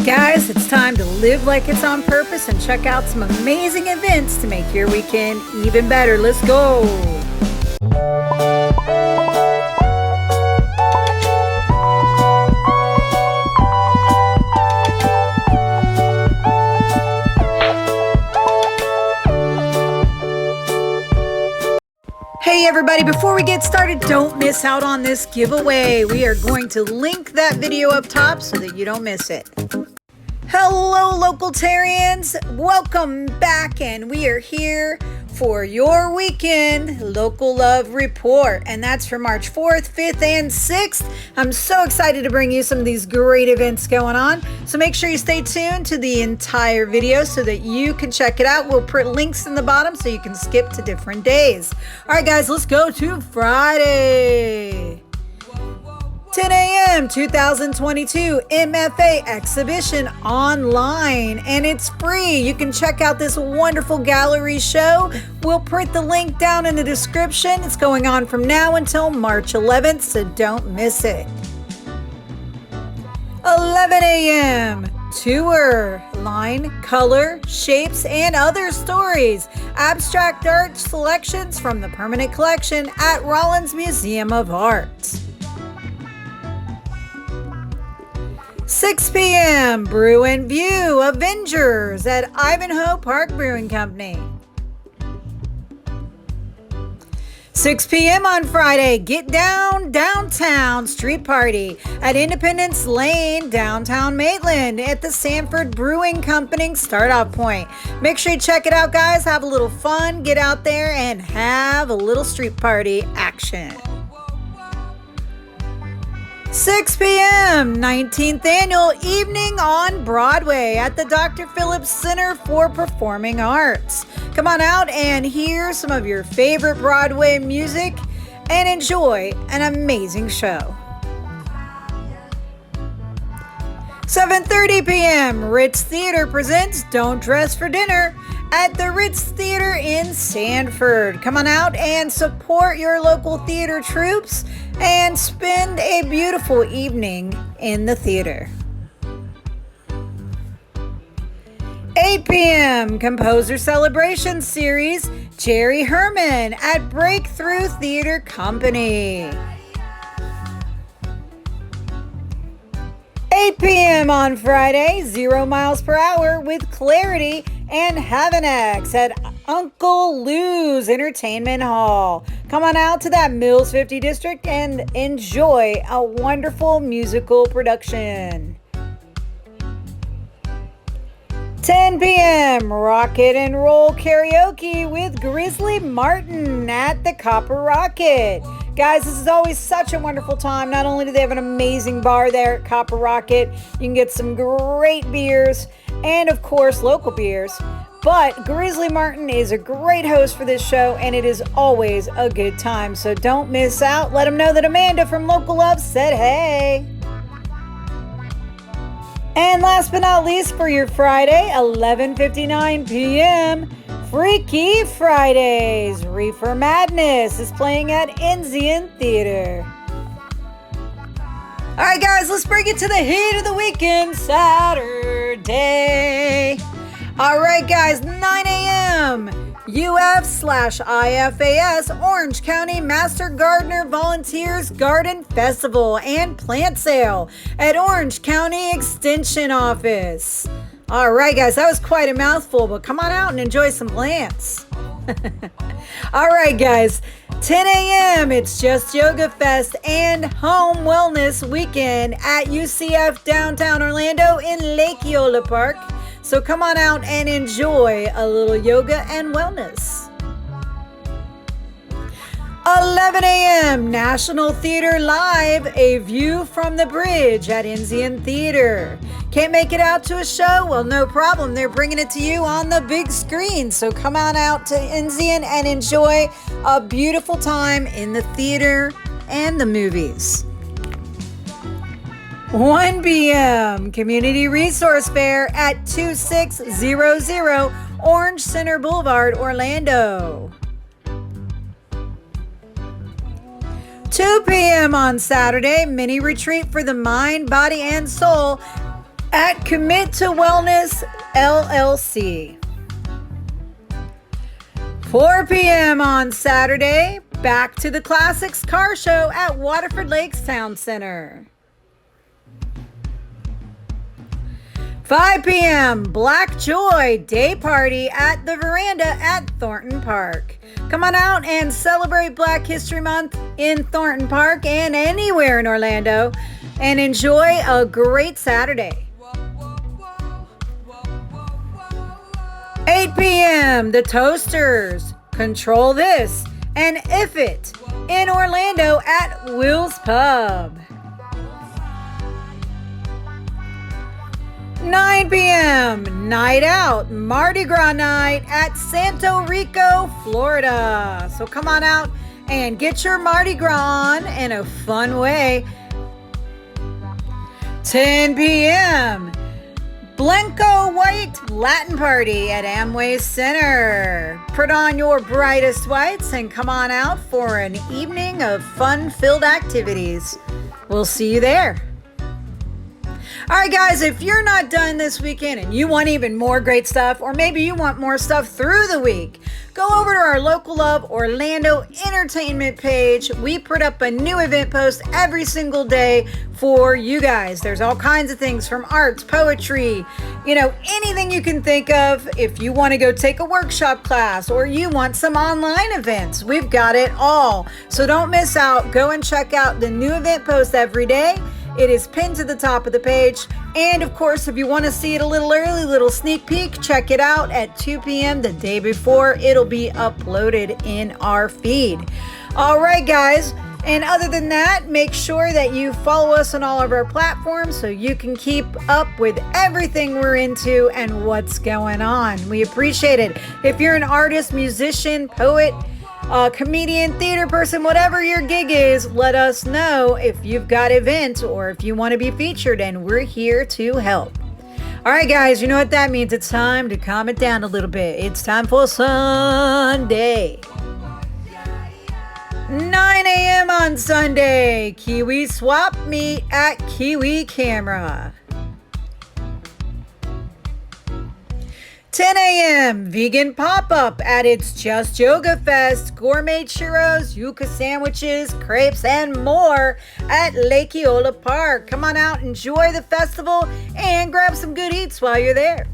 Guys, it's time to live like it's on purpose and check out some amazing events to make your weekend even better. Let's go! Hey everybody, before we get started, don't miss out on this giveaway. We are going to link that video up top so that you don't miss it. Hello Localtarians, welcome back, and we are here for your weekend Local Love Report, and that's for March 4th, 5th, and 6th. I'm so excited to bring you some of these great events going on, so make sure you stay tuned to the entire video so that you can check it out. We'll put links in the bottom so you can skip to different days. All right guys, let's go to Friday. 10 a.m. 2022 MFA Exhibition Online, and it's free. You can check out this wonderful gallery show. We'll put the link down in the description. It's going on from now until March 11th, so don't miss it. 11 a.m. Tour, line, color, shapes, and other stories. Abstract art selections from the permanent collection at Rollins Museum of Art. 6 p.m. Brew and View Avengers at Ivanhoe Park Brewing Company. 6 p.m. on Friday, Get Down Downtown Street Party at Independence Lane, downtown Maitland at the Sanford Brewing Company start-off point. Make sure you check it out, guys. Have a little fun, get out there, and have a little street party action. 6 p.m. 19th Annual Evening on Broadway at the Dr. Phillips Center for Performing Arts. Come on out and hear some of your favorite Broadway music and enjoy an amazing show. 7:30 p.m. Ritz Theater presents Don't Dress for Dinner at the Ritz Theater in Sanford. Come on out and support your local theater troops and spend a beautiful evening in the theater. 8 p.m. Composer Celebration Series, Jerry Herman at Breakthrough Theater Company. 8 p.m. on Friday, 0 miles per hour with Clarity and Havenax at Uncle Lou's Entertainment Hall. Come on out to that Mills 50 district and enjoy a wonderful musical production. 10 p.m. Rocket and Roll Karaoke with Grizzly Martin at the Copper Rocket. Guys, this is always such a wonderful time. Not only do they have an amazing bar there at Copper Rocket, you can get some great beers and, of course, local beers. But Grizzly Martin is a great host for this show, and it is always a good time. So don't miss out. Let them know that Amanda from Local Love said hey. And last but not least, for your Friday, 11:59 p.m., Freaky Fridays. Reefer Madness is playing at Enzian Theater. All right, guys, let's bring it to the heat of the weekend, Saturday. All right, guys, 9 a.m. UF/IFAS Orange County Master Gardener Volunteers Garden Festival and Plant Sale at Orange County Extension Office. All right, guys, that was quite a mouthful, but come on out and enjoy some plants. All right, guys, 10 a.m. It's Just Yoga Fest and Home Wellness Weekend at UCF Downtown Orlando in Lake Eola Park. So come on out and enjoy a little yoga and wellness. 11 a.m. National Theater Live, A View from the Bridge at Enzian Theater. Can't make it out to a show? Well, no problem. They're bringing it to you on the big screen. So come on out to Enzian and enjoy a beautiful time in the theater and the movies. 1 p.m. Community Resource Fair at 2600 Orange Center Boulevard, Orlando. 2 p.m. on Saturday, mini retreat for the mind, body, and soul at Commit to Wellness LLC. 4 p.m. on Saturday, back to the Classics Car Show at Waterford Lakes Town Center. 5 p.m. Black Joy Day Party at the Veranda at Thornton Park. Come on out and celebrate Black History Month in Thornton Park and anywhere in Orlando and enjoy a great Saturday. 8 p.m. The Toasters, Control This and If It in Orlando at Will's Pub. 9 p.m. Night Out, Mardi Gras night at Santo Rico, Florida. So come on out and get your Mardi Gras on in a fun way. 10 p.m. Blanco White Latin Party at Amway Center. Put on your brightest whites and come on out for an evening of fun-filled activities. We'll see you there. All right, guys, if you're not done this weekend and you want even more great stuff, or maybe you want more stuff through the week, go over to our Local Love Orlando Entertainment page. We put up a new event post every single day for you guys. There's all kinds of things from arts, poetry, anything you can think of. If you want to go take a workshop class or you want some online events, we've got it all. So don't miss out. Go and check out the new event post every day. It is pinned to the top of the page. And of course, if you want to see it a little early, little sneak peek, check it out at 2 p.m. the day before. It'll be uploaded in our feed. All right, guys. And other than that, make sure that you follow us on all of our platforms so you can keep up with everything we're into and what's going on. We appreciate it. If you're an artist, musician, poet, comedian, theater person, whatever your gig is, let us know if you've got events or if you want to be featured, and we're here to help. All right, guys, you know what that means. It's time to calm it down a little bit. It's time for Sunday. 9 a.m. on Sunday, Kiwi Swap Meet at Kiwi Camera. 10 a.m. Vegan pop-up at It's Just Yoga Fest. Gourmet churros, yuca sandwiches, crepes, and more at Lake Eola Park. Come on out, enjoy the festival, and grab some good eats while you're there.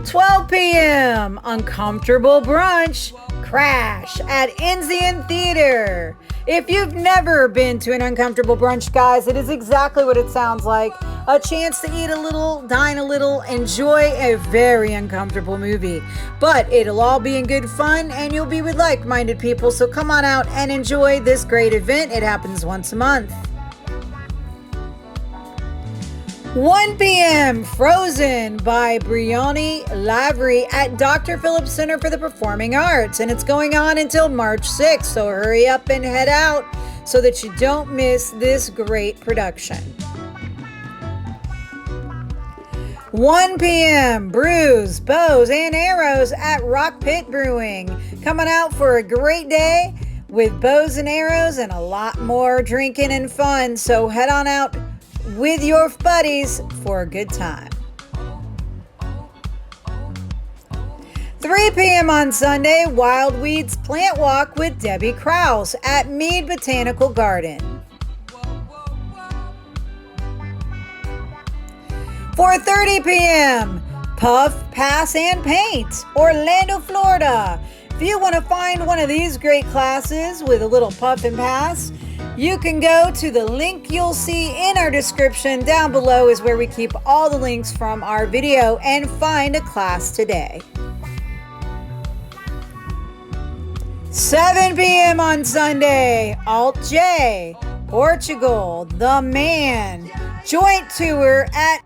12 p.m. Uncomfortable brunch. Crash at Enzian Theater. If you've never been to an uncomfortable brunch, guys, it is exactly what it sounds like. A chance to eat a little, dine a little, enjoy a very uncomfortable movie. But it'll all be in good fun, and you'll be with like-minded people. So come on out and enjoy this great event. It happens once a month. 1 p.m. Frozen by Brianni Lavery at Dr. Phillips Center for the Performing Arts. And it's going on until March 6th. So hurry up and head out so that you don't miss this great production. 1 p.m. Brews, Bows, and Arrows at Rock Pit Brewing. Coming out for a great day with bows and arrows and a lot more drinking and fun. So head on out with your buddies for a good time. 3 p.m. on Sunday, Wild Weeds Plant Walk with Debbie Krause at Mead Botanical Garden. 4:30 p.m. Puff, Pass, and Paint, Orlando, Florida. If you want to find one of these great classes with a little puff and pass, you can go to the link you'll see in our description. Down below is where we keep all the links from our video, and find a class today. 7 p.m. on Sunday, Alt J, Portugal, The Man, joint tour at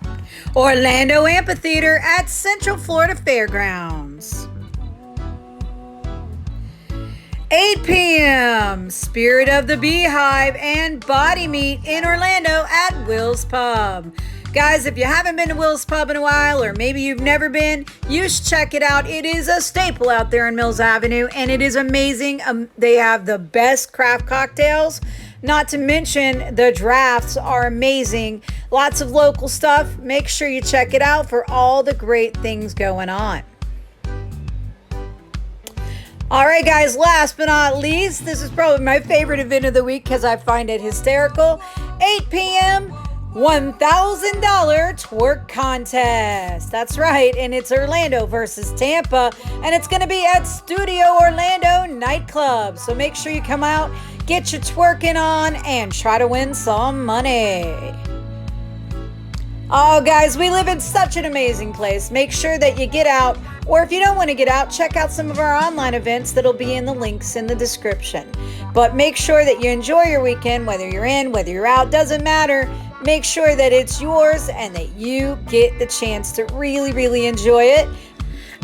Orlando Amphitheater at Central Florida Fairgrounds. 8 p.m. Spirit of the Beehive and Body Meat in Orlando at Will's Pub. Guys, if you haven't been to Will's Pub in a while, or maybe you've never been, you should check it out. It is a staple out there on Mills Avenue, and it is amazing. They have the best craft cocktails Not to mention the drafts are amazing. Lots of local stuff. Make sure you check it out for all the great things going on. All right, guys, last but not least, this is probably my favorite event of the week because I find it hysterical. 8 p.m., $1,000 twerk contest. That's right, and it's Orlando versus Tampa, and it's going to be at Studio Orlando Nightclub. So make sure you come out, get your twerking on, and try to win some money. Oh, guys, we live in such an amazing place. Make sure that you get out, or if you don't want to get out, check out some of our online events that'll be in the links in the description. But make sure that you enjoy your weekend, whether you're in, whether you're out, doesn't matter. Make sure that it's yours and that you get the chance to really, really enjoy it.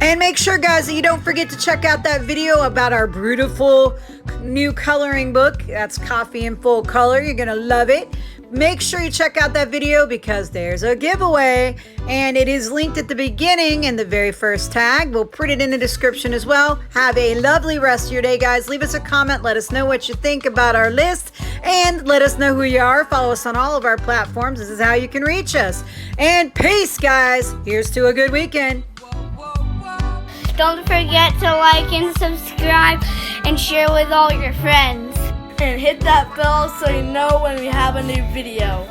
And make sure, guys, that you don't forget to check out that video about our beautiful new coloring book. That's Coffee in Full Color. You're going to love it. Make sure you check out that video because there's a giveaway and it is linked at the beginning in the very first tag. We'll put it in the description as well. Have a lovely rest of your day, guys. Leave us a comment. Let us know what you think about our list and let us know who you are. Follow us on all of our platforms. This is how you can reach us. And peace, guys. Here's to a good weekend. Don't forget to like and subscribe and share with all your friends. And hit that bell so you know when we have a new video.